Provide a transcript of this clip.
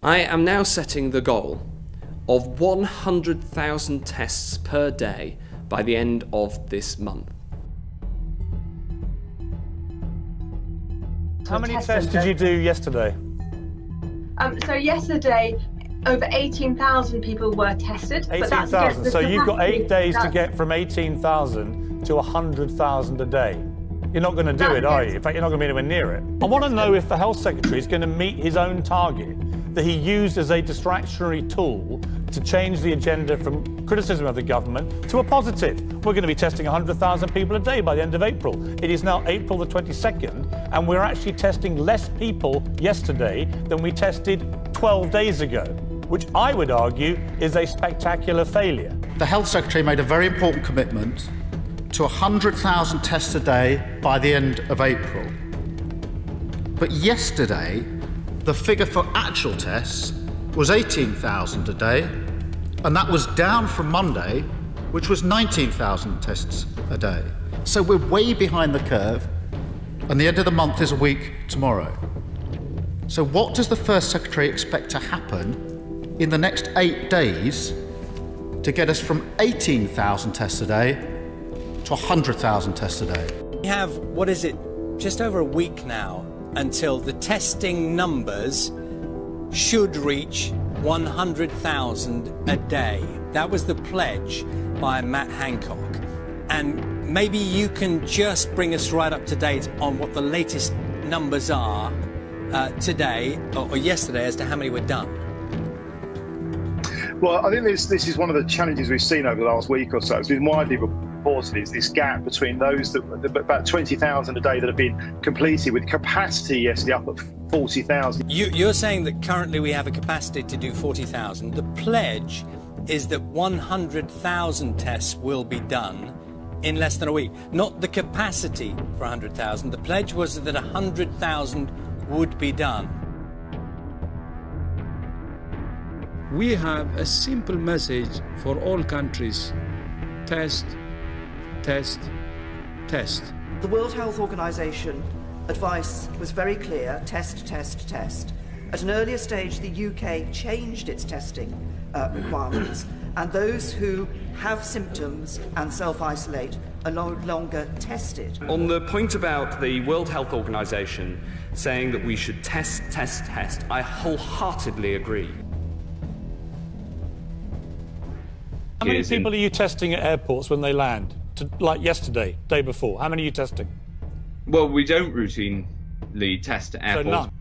I am now setting the goal of 100,000 tests per day by the end of this month. How many tests did you do yesterday? So yesterday, over 18,000 people were tested. 18,000. So you've got 8 days to get from 18,000 to 100,000 a day. You're not going to do it, are you? In fact, you're not going to be anywhere near it. I want to know if the Health Secretary is going to meet his own target that he used as a distractionary tool to change the agenda from criticism of the government to a positive. We're going to be testing 100,000 people a day by the end of April. It is now April the 22nd, and we're actually testing less people yesterday than we tested 12 days ago, which I would argue is a spectacular failure. The Health Secretary made a very important commitment to 100,000 tests a day by the end of April. But yesterday, the figure for actual tests was 18,000 a day, and that was down from Monday, which was 19,000 tests a day. So we're way behind the curve, and the end of the month is a week tomorrow. So what does the First Secretary expect to happen in the next 8 days to get us from 18,000 tests a day to 100,000 tests a day? We have, what is it, just over a week now until the testing numbers should reach 100,000 a day. That was the pledge by Matt Hancock. And maybe you can just bring us right up to date on what the latest numbers are today or yesterday as to how many were done. Well, I think this is one of the challenges we've seen over the last week or so. It's been widely reported is this gap between those that about 20,000 a day that have been completed with capacity yesterday up at 40,000. You're saying that currently we have a capacity to do 40,000. The pledge is that 100,000 tests will be done in less than a week. Not the capacity for 100,000. The pledge was that 100,000 would be done. We have a simple message for all countries. Test, test, test. The World Health Organization advice was very clear: test, test, test. At an earlier stage, the UK changed its testing requirements, and those who have symptoms and self-isolate are no longer tested. On the point about the World Health Organization saying that we should test, test, test, I wholeheartedly agree. How many people are you testing at airports when they land? Like yesterday, day before, how many are you testing? Well, we don't routinely test at airports. So none?